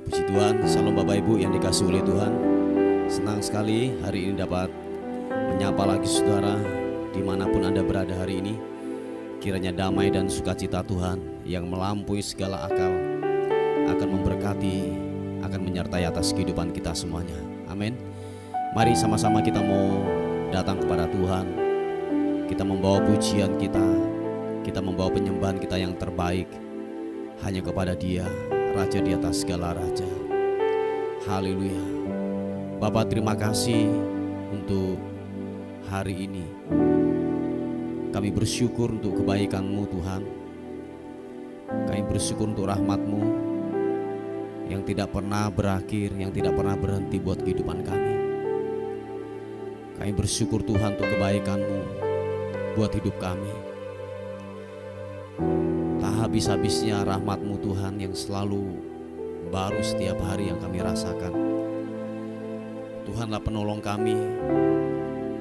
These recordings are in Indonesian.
Puji Tuhan, salam Bapak Ibu yang dikasihi oleh Tuhan. Senang sekali hari ini dapat menyapa lagi saudara dimanapun Anda berada hari ini. Kiranya damai dan sukacita Tuhan yang melampaui segala akal akan memberkati, akan menyertai atas kehidupan kita semuanya. Amin. Mari sama-sama kita mau datang kepada Tuhan. Kita membawa pujian kita membawa penyembahan kita yang terbaik hanya kepada Dia, Raja di atas segala raja. Haleluya. Bapa, terima kasih untuk hari ini. Kami bersyukur untuk kebaikan-Mu Tuhan. Kami bersyukur untuk rahmat-Mu yang tidak pernah berakhir, yang tidak pernah berhenti buat kehidupan kami. Kami bersyukur Tuhan untuk kebaikan-Mu buat hidup kami. Tak habis-habisnya rahmat-Mu Tuhan yang selalu baru setiap hari yang kami rasakan. Tuhanlah penolong kami,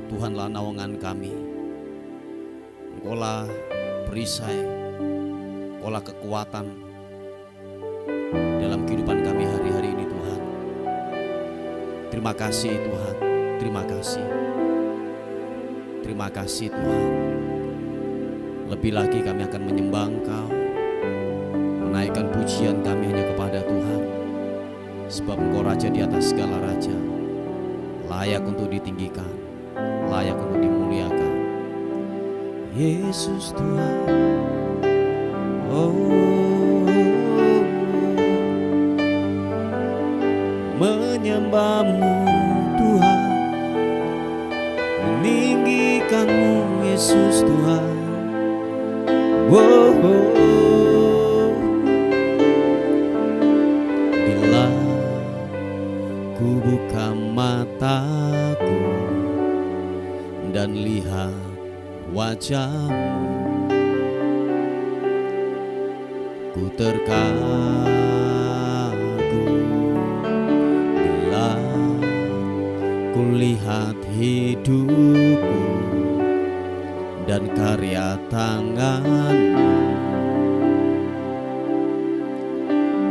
Tuhanlah naungan kami. Engkaulah perisai, Engkaulah kekuatan dalam kehidupan kami hari-hari ini Tuhan. Terima kasih Tuhan, terima kasih. Terima kasih Tuhan. Lebih lagi kami akan menyembah Engkau, menaikkan pujian kami hanya kepada Tuhan. Sebab Engkau Raja di atas segala raja, layak untuk ditinggikan, layak untuk dimuliakan. Yesus Tuhan, menyembah-Mu Tuhan, meninggikan-Mu Yesus Tuhan. Bila ku buka mataku dan lihat wajah-Mu, ku terkagum. Bila ku lihat hidupku dan karya tangan-Mu,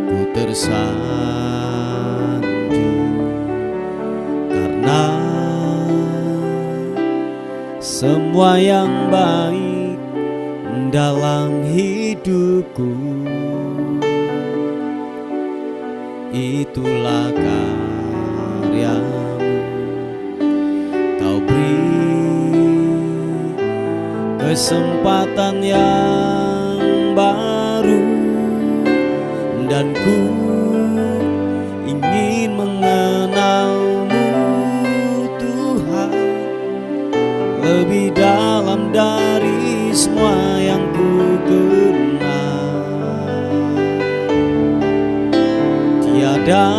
ku tersanjung karena semua yang baik dalam hidupku itulah karya-Mu. Kau beri kesempatan yang baru dan ku ingin mengenal-Mu Tuhan lebih dalam dari semua yang ku kenal. Tiada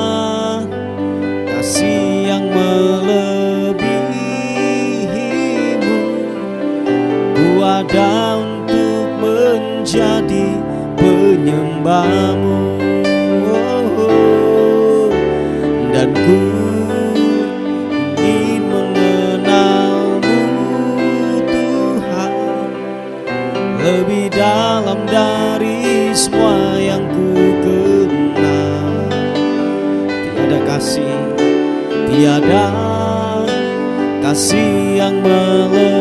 kasih yang melebihi-Mu. Ku ada untuk menjadi penyembah-Mu, dan ku ingin mengenal-Mu Tuhan lebih dalam dari semua yang ku kenal. Tiada kasih yang melebihi-Mu.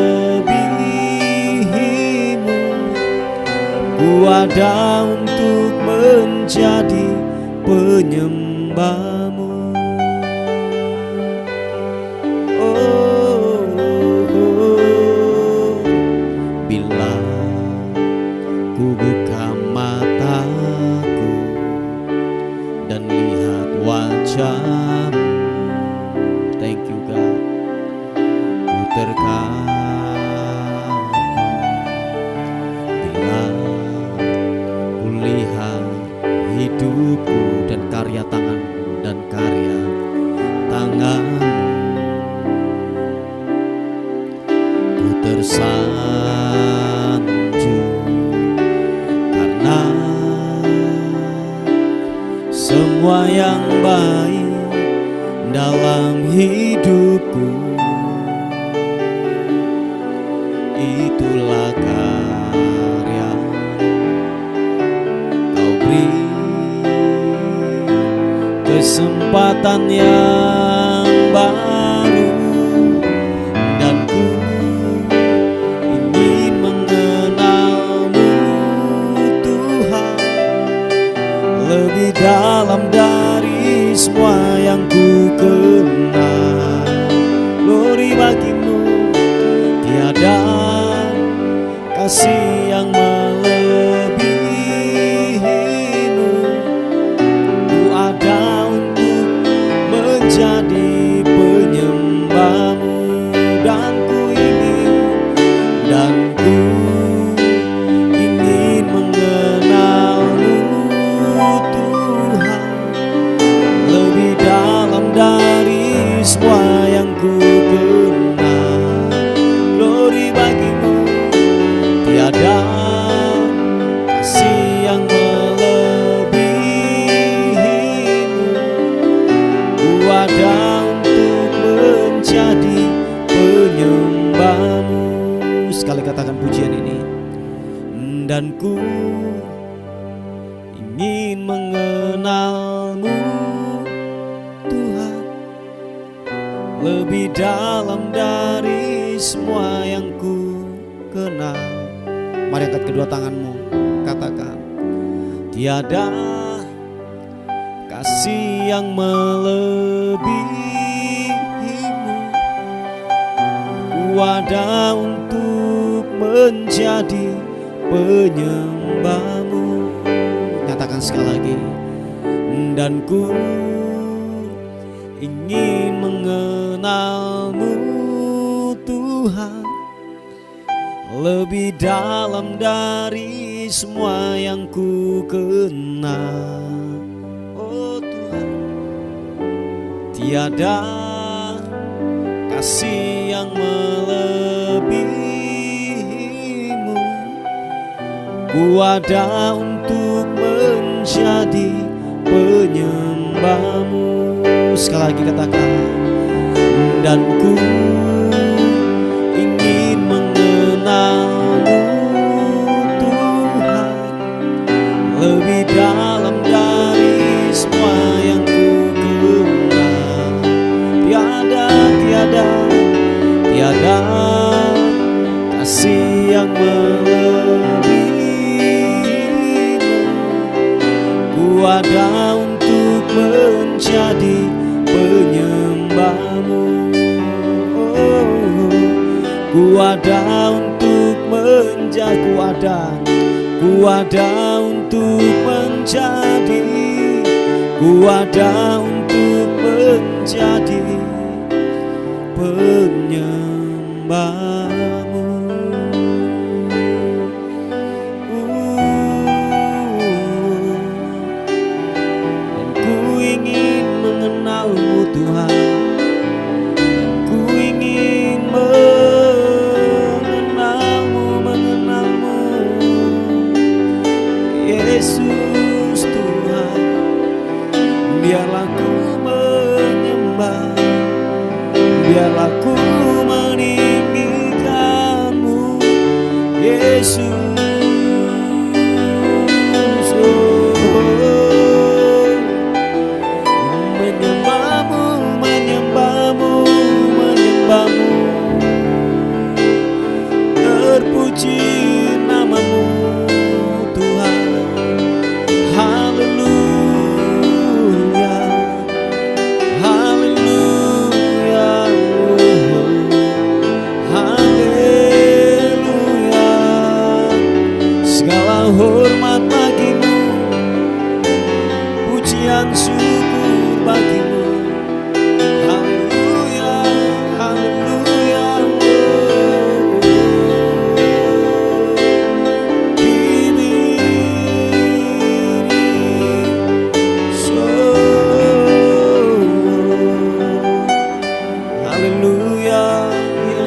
Ku ada untuk menjadi penyembah-Mu. Bila ku buka mataku dan lihat wajah-Mu, thank you God, ku terkagum. Bila ku lihat hidupku dan karya tangan-Mu, dan karya tangan-Mu, ku tersanjung karena semua yang baik dalam hidupku itulah karya-Mu. Kau beri kesempatan yang baru, dan ku ingin mengenalmu Tuhan lebih dalam dari semua yang ku kenal. Glory bagimu, tiada kasih yang melebihimu. Ku ada untuk menjadi penyembahmu, dan ku ingin mengenalmu Tuhan lebih dalam dari semua yang ku kenal. Glory bagimu, tiada kasih yang melebihimu. Ku ada untuk menjadi penyembahmu. Sekali katakan pujian ini. Dan ku ingin mengenalmu Tuhan lebih dalam dari semua yang ku kenal. Mari angkat kedua tanganmu, katakan, tiada kasih yang melebihimu. Ku ada untuk menjadi penyembahmu. Nyatakan sekali lagi. Dan ku ingin mengenalmu Tuhan lebih dalam dari semua yang ku kenal. Oh Tuhan, tiada kasih yang melebihimu. Ku ada untuk menjadi penyembahmu. Sekali lagi katakan. Dan ku ingin mengenalmu Tuhan lebih dalam dari semua yang ku kenal. Tiada kasih yang melebihimu. Ku ada untuk menjadi penyembahmu. Ku ada untuk menjadi, ku ada untuk menjadi, ku ada untuk menjadi penyembahmu. Dan ku ingin mengenalmu Tuhan, ku ingin mengenalmu Yesus Tuhan. Biarlah ku menyembah, biarlah ku meninggikanmu Yesus. Terpuji namamu Tuhan. Haleluya, haleluya, haleluya. Segala hormat bagimu, pujian syukur bagimu. Haleluya, haleluya.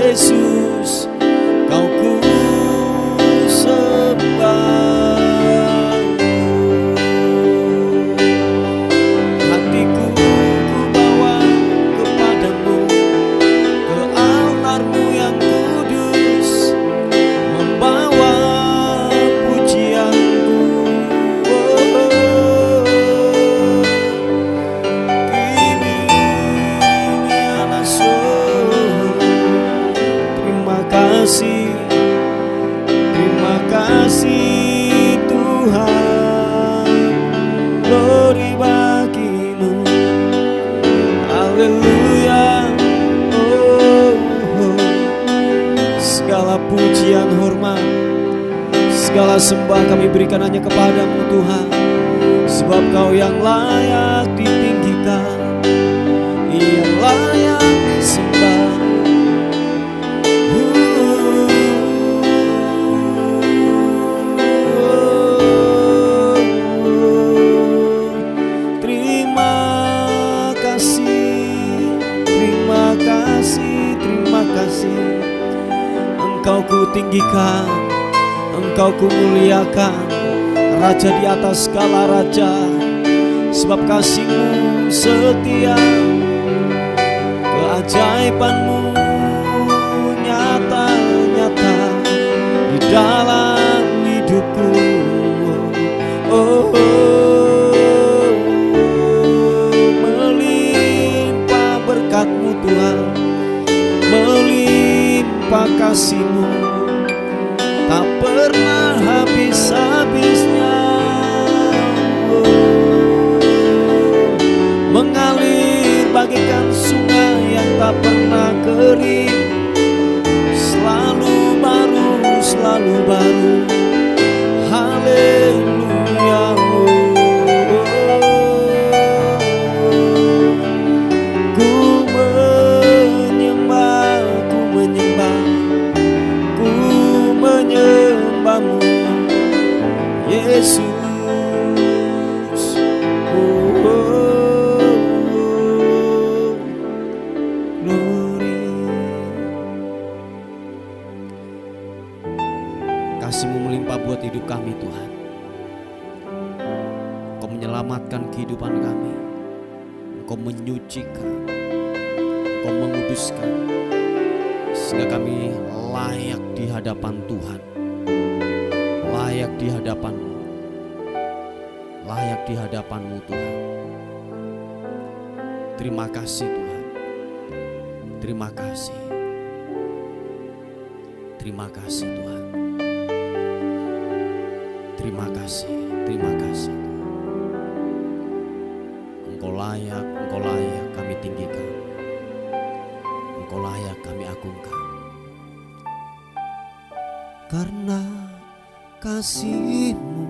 Yesus, kau ku sembah. sembah kami berikan hanya kepadamu Tuhan, sebab Kau yang layak ditinggikan, yang layak disembah. Terima kasih, Engkau ku tinggikan, Engkau ku muliakan, Raja di atas segala raja, sebab kasih-Mu setia, keajaiban-Mu nyata-nyata di dalam hidupku. Melimpah berkat-Mu Tuhan, melimpah kasih-Mu, tak pernah habis-habisnya, mengalir bagaikan sungai yang tak pernah kering, selalu baru, selalu baru. Haleluya. Yesus, glory. Kasih-Mu melimpah buat hidup kami Tuhan. Engkau menyelamatkan kehidupan kami, Engkau menyucikan, Engkau menguduskan, sehingga kami layak di hadapan Tuhan, layak di hadapan-Mu, layak di hadapan-Mu Tuhan. Terima kasih Tuhan, terima kasih, terima kasih Tuhan, terima kasih, terima kasih Tuhan. Engkau layak kami tinggikan, Engkau layak kami agungkan. Karena kasih-Mu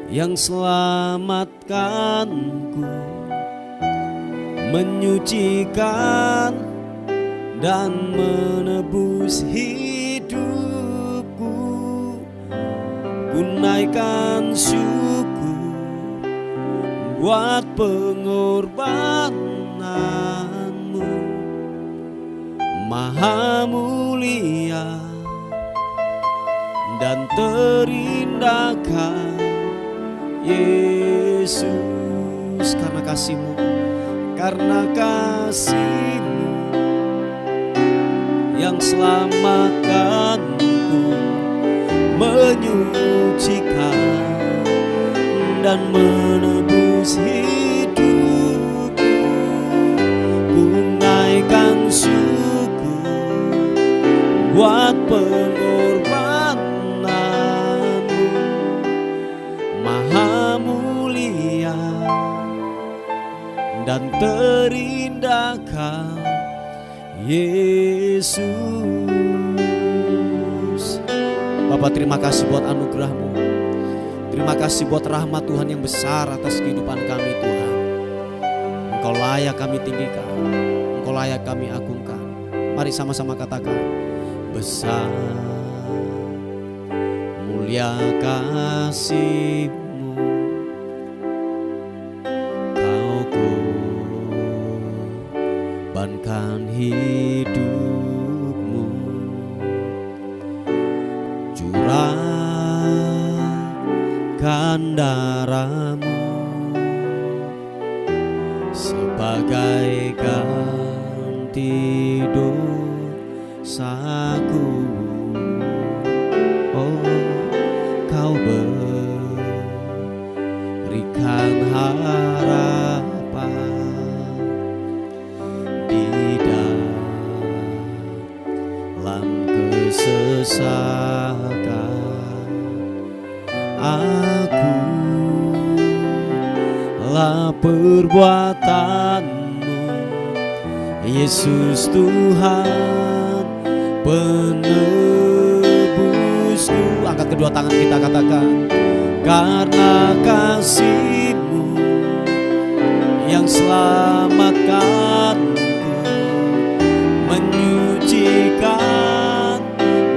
yang selamatkanku, menyucikan dan menebus hidupku, ku naikkan syukur buat pengorbanan-Mu, Maha mulia dan terindahkan Yesus. Karena kasih-Mu, karena kasih-Mu yang selamatkanku, menyucikan dan menebus hidupku, ku naikkan syukur buat pengorbanan-Mu, Maha mulia dan terindahkan Yesus. Bapa, terima kasih buat anugerah-Mu, terima kasih buat rahmat Tuhan yang besar atas kehidupan kami Tuhan. Engkau layak kami tinggikan, Engkau layak kami agungkan. Mari sama-sama katakan, besar mulia kasih-Mu, Kau korbankan hidupmu, curahkan darah-Mu sebagai ganti dosaku. Oh, Kau berikan harapan di dalam kesesakan. Aku lah perbuatan-Mu, Yesus Tuhan penebusku. Angkat kedua tangan kita, katakan, karena kasih-Mu yang selamatkanku, menyucikan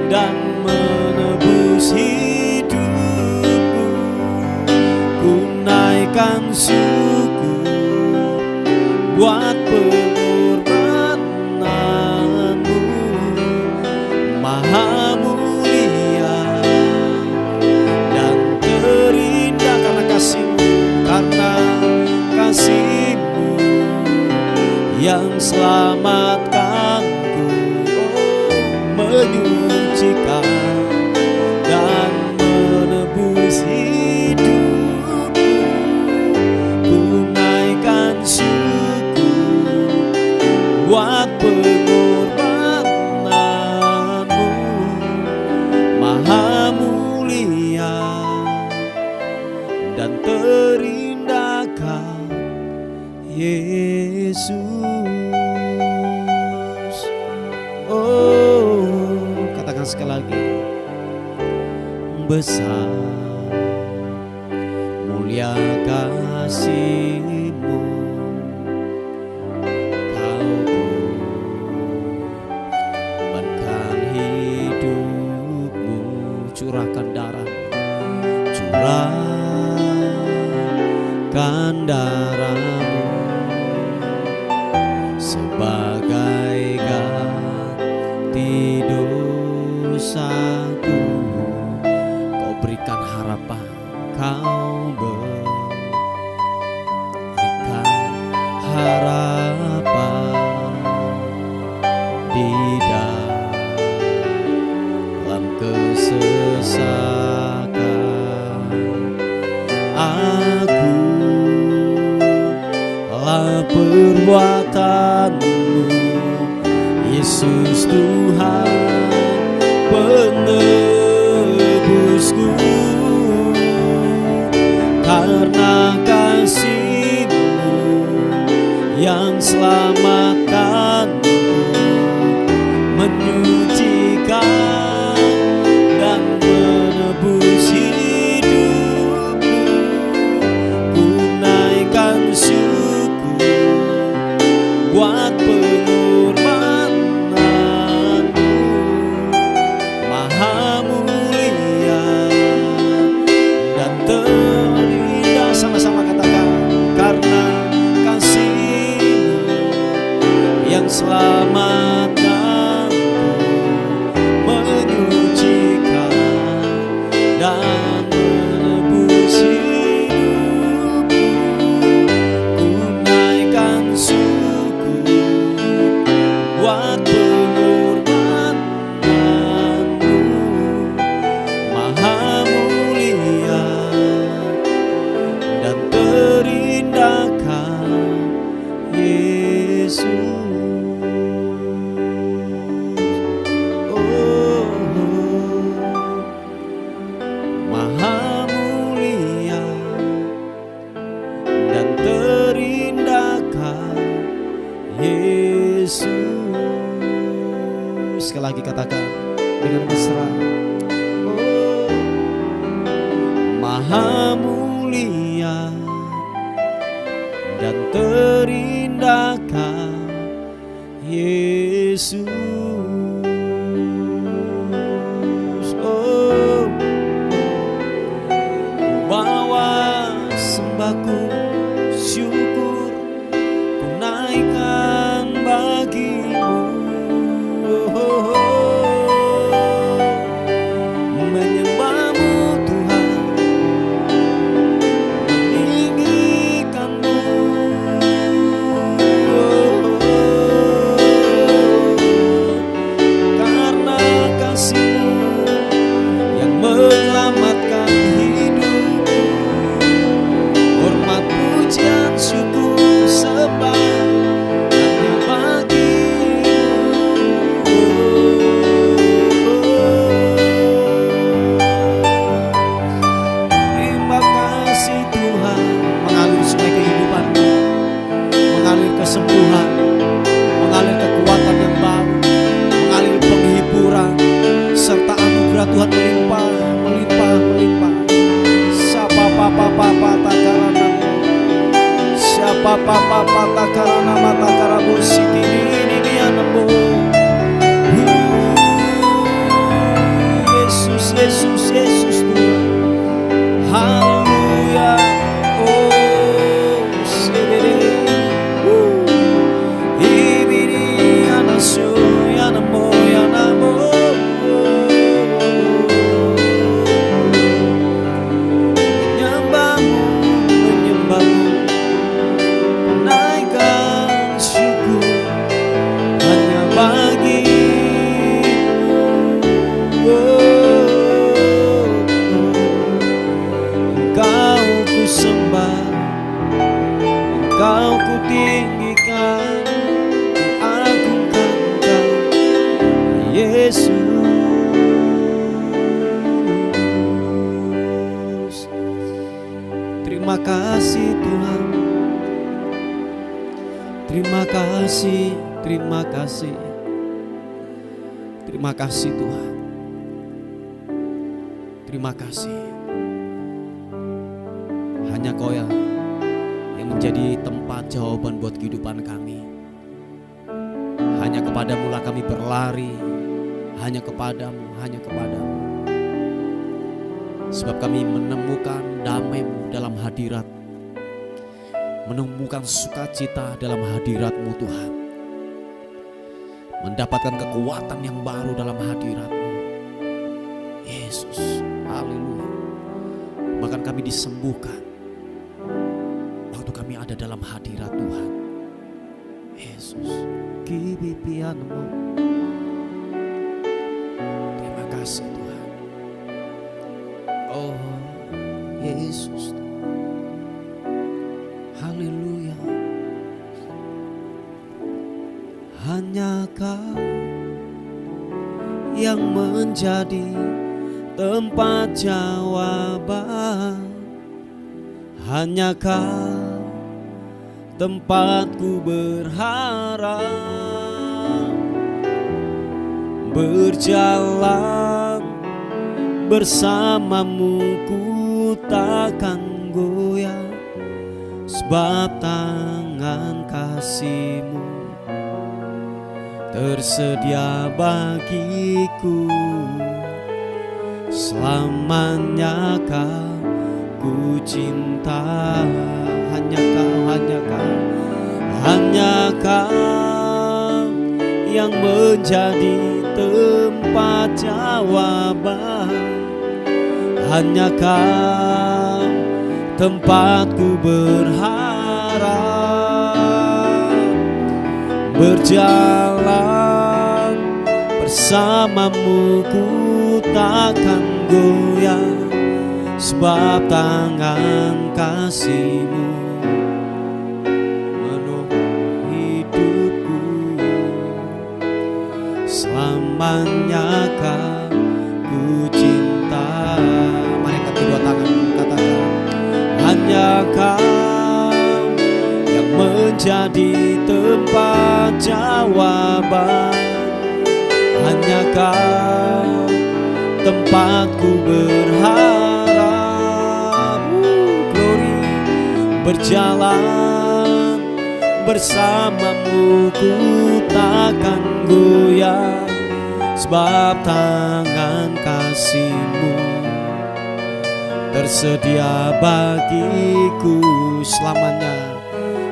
dan menebus hidupku. Ku naikkan syukur buat pengorbanan-Mu, Maha mulia dan terindah. Karena kasih-Mu, karena kasih-Mu yang selamatkanku, menyucikan dan menebus hidupku. Ku naikkan syukur buat pengorbanan-Mu, Maha mulia dan terindahkan Yesus. Oh, katakan sekali lagi, besar mulia kasih-Mu, Kau korbankan hidupmu, curahkan darah-Mu sebagai ganti dosaku. Kau berikan harapan, Kau berikan harapan di dalam kesesakan. Aku lah perbuatan-Mu, Yesus Tuhan penebusku. Karena kasih-Mu yang selamatkanku, menyucikan dan menebus hidupku. Ku naikkan syukur buat pengorbanan-Mu, Maha mulia dan terindah. Sama-sama katakan, karena kasih-Mu yang selamatkanku, menyucikan dan menebus hidupku. Ku naikkan syukur buat pengorbanan-Mu, Maha mulia dan terindahkan Yesus. Oh, Maha mulia dan terindahkan Yesus. Sekali lagi katakan dengan mesra, oh, Maha mulia dan terindahkan Yesus. Oh, bawa sembahku syukur, ku naikkan bagi-Mu. Oh, menyembah-Mu Tuhan, meninggikan-Mu. Karena kasih-Mu yang menyelamatkan hidupku, hormat pujian syukur takarana mata karabosi ini anamo. Yesus, Yesus, Yesus Tuhan. Haleluya. Oh, sebere. Ibiri anasyo yanamo yanamo. Menyembahmu, menyembahmu. Naikkan syukur hanya bagimu. Engkau ku sembah, Engkau ku tinggikan, ku agungkan Engkau, Yesus. Terima kasih Tuhan. Terima kasih, terima kasih. Terima kasih Tuhan. Terima kasih. Hanya Kau yang menjadi tempat jawaban buat kehidupan kami. Hanya kepadamu lah kami berlari. Hanya kepadamu, hanya kepadamu. Sebab kami menemukan damai-Mu dalam hadirat, menemukan sukacita dalam hadirat-Mu Tuhan, mendapatkan kekuatan yang baru dalam hadirat-Mu Yesus. Haleluya. Bahkan kami disembuhkan waktu kami ada dalam hadirat Tuhan Yesus. Kibipianmu. Terima kasih Tuhan. Oh Yesus. Haleluya. Hanya Kau yang menjadi tempat jawaban. Hanya Kau tempatku berharap. Berjalan bersamamu ku takkan goyah, sebab tangan kasih-Mu tersedia bagiku. Selamanya Kau ku cinta. Hanya Kau, hanya Kau, hanya Kau yang menjadi tempat jawaban. Hanya Kau tempatku berharap. Berjalan bersamamu ku takkan goyah, sebab tangan kasih-Mu menolong hidupku. Selamanya Kau ku cinta. Mari angkat kedua tanganmu, katakan, hanya Kau yang menjadi tempat jawaban. Hanya Kau tempatku berharap. Glory. Berjalan bersamamu ku takkan goyah, sebab tangan kasih-Mu tersedia bagiku. Selamanya,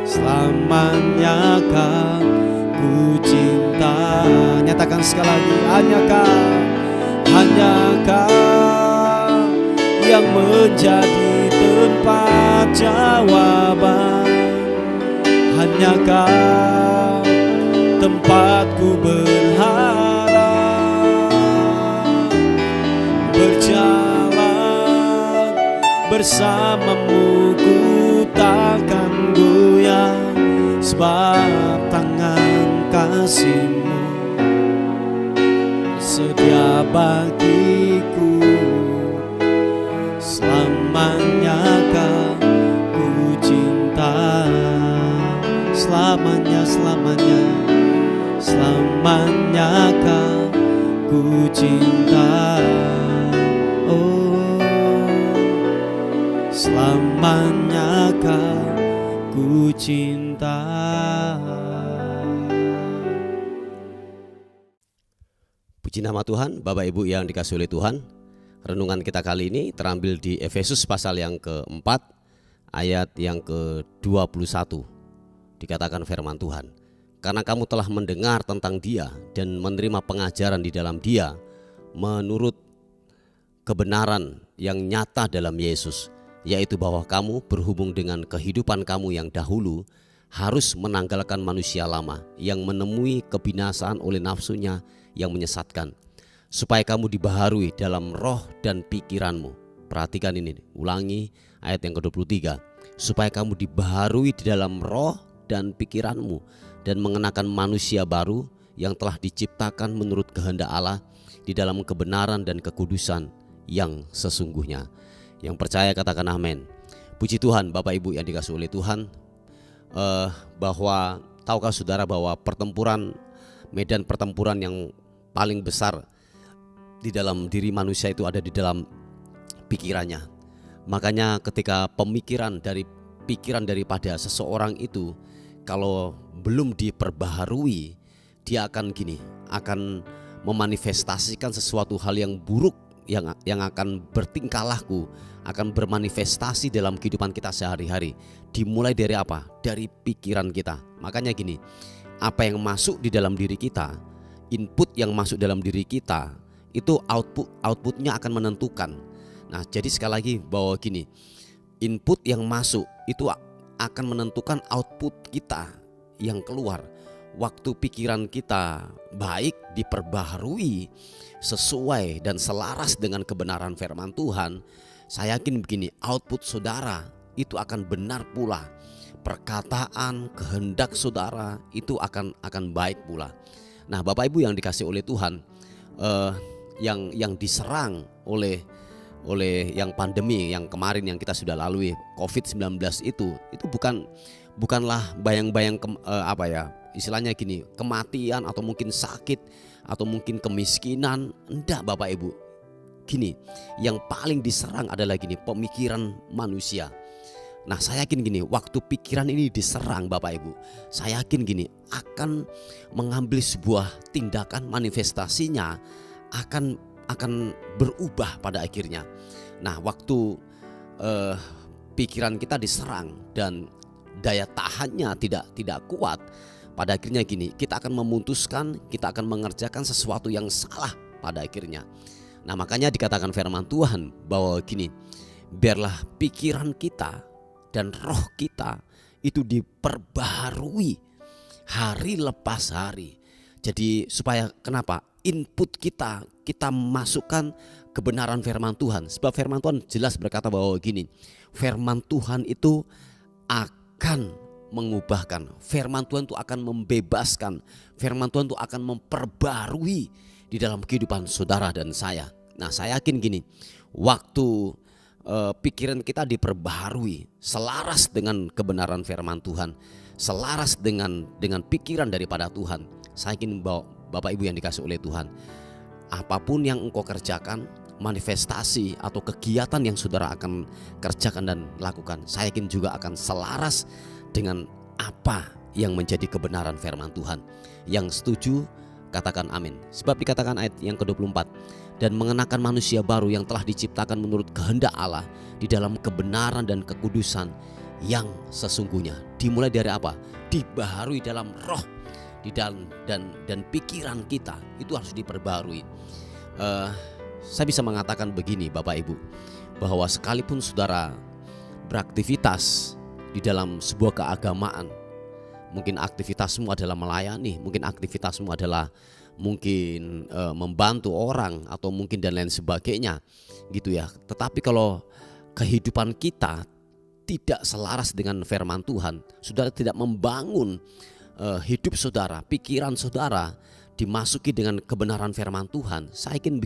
selamanya Kau ku cinta. Nyatakan sekali lagi, hanya Kau, hanya Kau yang menjadi tempat jawaban. Hanya Kau tempatku berharap. Berjalan bersamamu ku takkan goyah, sebab tangan kasih-Mu sedia bagiku. Selamanya Kau ku cinta. Selamanya, selamanya, selamanya Kau ku cinta. Oh, selamanya Kau ku ku cinta. Puji nama Tuhan, Bapak Ibu yang dikasihi oleh Tuhan. Renungan kita kali ini terambil di Efesus pasal yang keempat, ayat yang ke-21. Dikatakan firman Tuhan, karena kamu telah mendengar tentang Dia dan menerima pengajaran di dalam Dia menurut kebenaran yang nyata dalam Yesus, yaitu bahwa kamu berhubung dengan kehidupan kamu yang dahulu harus menanggalkan manusia lama yang menemui kebinasaan oleh nafsunya yang menyesatkan, supaya kamu dibaharui dalam roh dan pikiranmu. Perhatikan ini, ulangi ayat yang ke-23. Supaya kamu dibaharui di dalam roh dan pikiranmu, dan mengenakan manusia baru yang telah diciptakan menurut kehendak Allah di dalam kebenaran dan kekudusan yang sesungguhnya. Yang percaya katakan amin. Puji Tuhan, Bapak Ibu yang dikasihi oleh Tuhan, bahwa tahukah saudara bahwa medan pertempuran yang paling besar di dalam diri manusia itu ada di dalam pikirannya. Makanya ketika pikiran daripada seseorang itu kalau belum diperbaharui, dia akan akan memanifestasikan sesuatu hal yang buruk yang akan bertingkah laku, akan bermanifestasi dalam kehidupan kita sehari-hari. Dimulai dari apa? Dari pikiran kita. Makanya apa yang masuk di dalam diri kita, input yang masuk dalam diri kita, itu outputnya akan menentukan. Nah, jadi sekali lagi bahwa input yang masuk itu akan menentukan output kita yang keluar. Waktu pikiran kita baik, diperbaharui sesuai dan selaras dengan kebenaran firman Tuhan, saya yakin output saudara itu akan benar pula. Perkataan, kehendak saudara itu akan baik pula. Nah, Bapak Ibu yang dikasihi oleh Tuhan, yang diserang oleh yang pandemi yang kemarin yang kita sudah lalui, COVID-19 itu bukanlah bayang-bayang istilahnya kematian atau mungkin sakit atau mungkin kemiskinan. Enggak, Bapak Ibu. Yang paling diserang adalah pemikiran manusia. Nah, saya yakin waktu pikiran ini diserang, Bapak Ibu, saya yakin akan mengambil sebuah tindakan, manifestasinya akan berubah pada akhirnya. Nah, waktu pikiran kita diserang dan daya tahannya tidak kuat, pada akhirnya kita akan memutuskan, kita akan mengerjakan sesuatu yang salah pada akhirnya. Nah, makanya dikatakan firman Tuhan bahwa biarlah pikiran kita dan roh kita itu diperbaharui hari lepas hari. Jadi supaya kenapa? Input kita masukkan kebenaran firman Tuhan. Sebab firman Tuhan jelas berkata bahwa firman Tuhan itu akan mengubahkan. Firman Tuhan itu akan membebaskan. Firman Tuhan itu akan memperbarui di dalam kehidupan saudara dan saya. Nah, saya yakin waktu pikiran kita diperbaharui selaras dengan kebenaran firman Tuhan, selaras dengan pikiran daripada Tuhan, saya yakin bahwa Bapak Ibu yang dikasihi oleh Tuhan, apapun yang engkau kerjakan, manifestasi atau kegiatan yang saudara akan kerjakan dan lakukan, saya yakin juga akan selaras dengan apa yang menjadi kebenaran firman Tuhan. Yang setuju katakan amin. Sebab dikatakan ayat yang ke-24, dan mengenakan manusia baru yang telah diciptakan menurut kehendak Allah di dalam kebenaran dan kekudusan yang sesungguhnya. Dimulai dari apa? Dibaharui dalam roh, di dalam dan pikiran kita itu harus diperbarui. Saya bisa mengatakan begini, Bapak Ibu, bahwa sekalipun saudara beraktivitas di dalam sebuah keagamaan, mungkin aktivitasmu adalah melayani, mungkin aktivitasmu adalah membantu orang atau mungkin dan lain sebagainya ya. Tetapi kalau kehidupan kita tidak selaras dengan firman Tuhan, saudara tidak membangun hidup saudara, pikiran saudara dimasuki dengan kebenaran firman Tuhan, saya yakin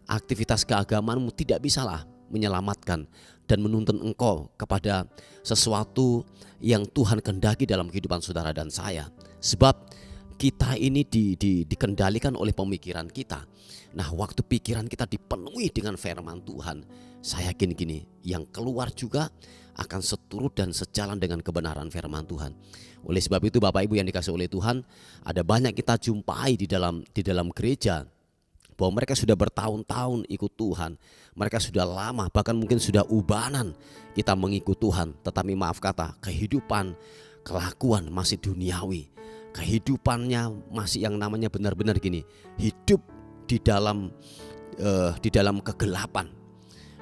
aktivitas keagamaanmu tidak bisalah menyelamatkan dan menuntun engkau kepada sesuatu yang Tuhan kehendaki dalam kehidupan saudara dan saya. Sebab kita ini dikendalikan oleh pemikiran kita. Nah, waktu pikiran kita dipenuhi dengan firman Tuhan, saya yakin gini, yang keluar juga akan seturut dan sejalan dengan kebenaran firman Tuhan. Oleh sebab itu Bapak Ibu yang dikasihi oleh Tuhan, ada banyak kita jumpai di dalam gereja bahwa mereka sudah bertahun-tahun ikut Tuhan, mereka sudah lama, bahkan mungkin sudah ubanan kita mengikut Tuhan, tetapi maaf kata, kehidupan, kelakuan masih duniawi, kehidupannya masih yang namanya benar-benar gini, hidup di dalam kegelapan,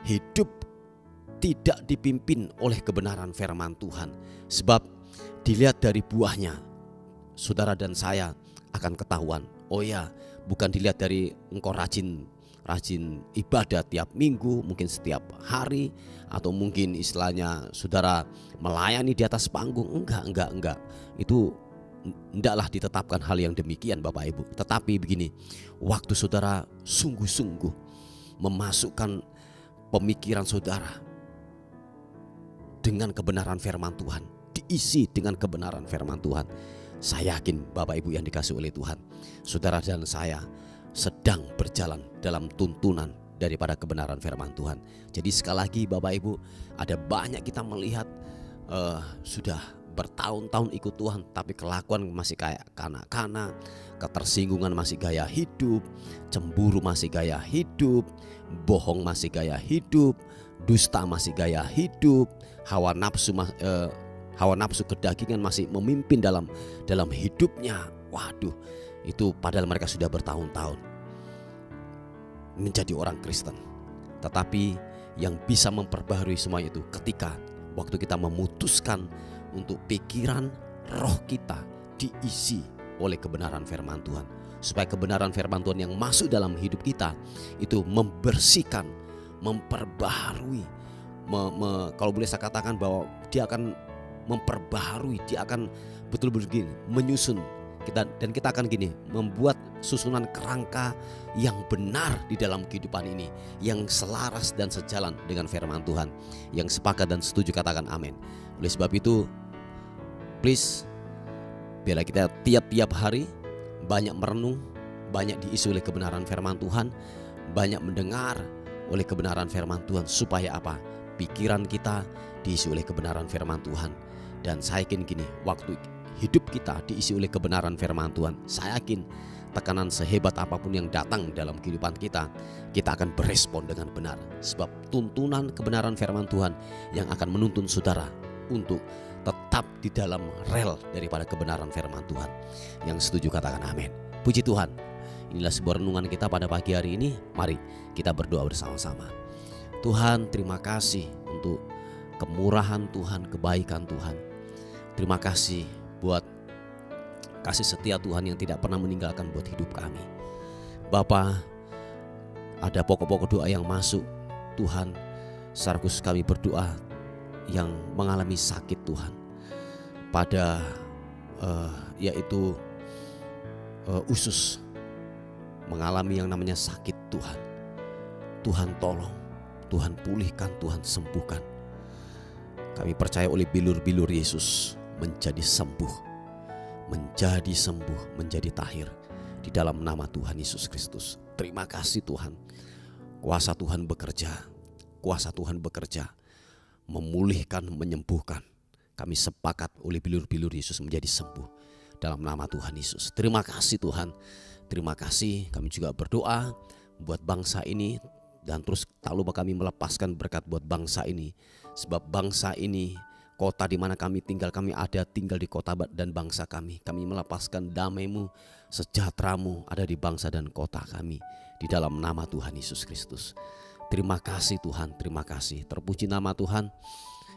hidup tidak dipimpin oleh kebenaran firman Tuhan. Sebab dilihat dari buahnya, saudara dan saya akan ketahuan. Oh ya, bukan dilihat dari engkau rajin ibadah tiap minggu, mungkin setiap hari, atau mungkin istilahnya saudara melayani di atas panggung. Enggak. Itu hendaklah ditetapkan hal yang demikian Bapak Ibu. Tetapi begini, waktu saudara sungguh-sungguh memasukkan pemikiran saudara dengan kebenaran firman Tuhan, diisi dengan kebenaran firman Tuhan, saya yakin Bapak Ibu yang dikasihi oleh Tuhan, saudara dan saya sedang berjalan dalam tuntunan daripada kebenaran firman Tuhan. Jadi sekali lagi Bapak Ibu, ada banyak kita melihat sudah bertahun-tahun ikut Tuhan, tapi kelakuan masih kayak kanak-kanak, ketersinggungan masih gaya hidup, cemburu masih gaya hidup, bohong masih gaya hidup, dusta masih gaya hidup, hawa nafsu kedagingan masih memimpin dalam hidupnya. Waduh, itu padahal mereka sudah bertahun-tahun menjadi orang Kristen. Tetapi yang bisa memperbaharui semua itu ketika waktu kita memutuskan untuk pikiran roh kita diisi oleh kebenaran firman Tuhan, supaya kebenaran firman Tuhan yang masuk dalam hidup kita itu membersihkan, memperbaharui, kalau boleh saya katakan bahwa dia akan memperbaharui, dia akan betul-betul menyusun kita, dan kita akan membuat susunan kerangka yang benar di dalam kehidupan ini, yang selaras dan sejalan dengan firman Tuhan. Yang sepakat dan setuju katakan amin. Oleh sebab itu, please, biarlah kita tiap-tiap hari banyak merenung, banyak diisi oleh kebenaran firman Tuhan, banyak mendengar oleh kebenaran firman Tuhan, supaya apa? Pikiran kita diisi oleh kebenaran firman Tuhan. Dan saya yakin waktu hidup kita diisi oleh kebenaran firman Tuhan, saya yakin tekanan sehebat apapun yang datang dalam kehidupan kita akan berespon dengan benar. Sebab tuntunan kebenaran firman Tuhan yang akan menuntun saudara untuk tetap di dalam rel daripada kebenaran firman Tuhan. Yang setuju katakan amin. Puji Tuhan. Inilah sebuah renungan kita pada pagi hari ini. Mari kita berdoa bersama-sama. Tuhan, terima kasih untuk kemurahan Tuhan, kebaikan Tuhan. Terima kasih buat kasih setia Tuhan yang tidak pernah meninggalkan buat hidup kami. Bapa, ada pokok-pokok doa yang masuk Tuhan. Secara khusus kami berdoa yang mengalami sakit Tuhan, pada yaitu usus, mengalami yang namanya sakit Tuhan. Tuhan tolong, Tuhan pulihkan, Tuhan sembuhkan. Kami percaya oleh bilur-bilur Yesus menjadi sembuh, menjadi tahir di dalam nama Tuhan Yesus Kristus. Terima kasih Tuhan. Kuasa Tuhan bekerja, memulihkan, menyembuhkan. Kami sepakat oleh bilur-bilur Yesus menjadi sembuh dalam nama Tuhan Yesus. Terima kasih Tuhan. Terima kasih. Kami juga berdoa buat bangsa ini, dan terus tak lupa kami melepaskan berkat buat bangsa ini. Sebab bangsa ini, kota di mana kami tinggal tinggal di kota dan bangsa kami. Kami melepaskan damai-Mu, sejahtera-Mu ada di bangsa dan kota kami, di dalam nama Tuhan Yesus Kristus. Terima kasih Tuhan, terima kasih. Terpuji nama Tuhan.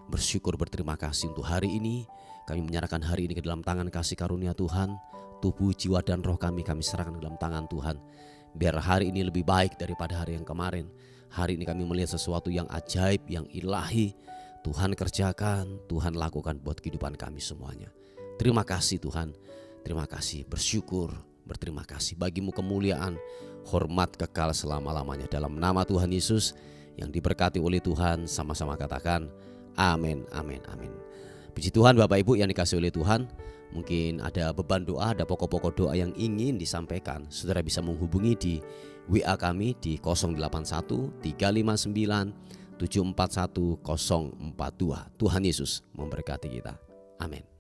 Bersyukur, berterima kasih untuk hari ini. Kami menyerahkan hari ini ke dalam tangan kasih karunia Tuhan. Tubuh, jiwa dan roh kami serahkan ke dalam tangan Tuhan. Biar hari ini lebih baik daripada hari yang kemarin. Hari ini kami melihat sesuatu yang ajaib, yang ilahi. Tuhan kerjakan, Tuhan lakukan buat kehidupan kami semuanya. Terima kasih Tuhan. Terima kasih, bersyukur, berterima kasih. Bagi-Mu kemuliaan, hormat kekal selama-lamanya. Dalam nama Tuhan Yesus yang diberkati oleh Tuhan, sama-sama katakan amin, amin, amin. Puji Tuhan Bapak Ibu yang dikasihi oleh Tuhan. mungkin ada beban doa, ada pokok-pokok doa yang ingin disampaikan, saudara bisa menghubungi di WA kami di 081 359 741 042. Tuhan Yesus memberkati kita. Amin.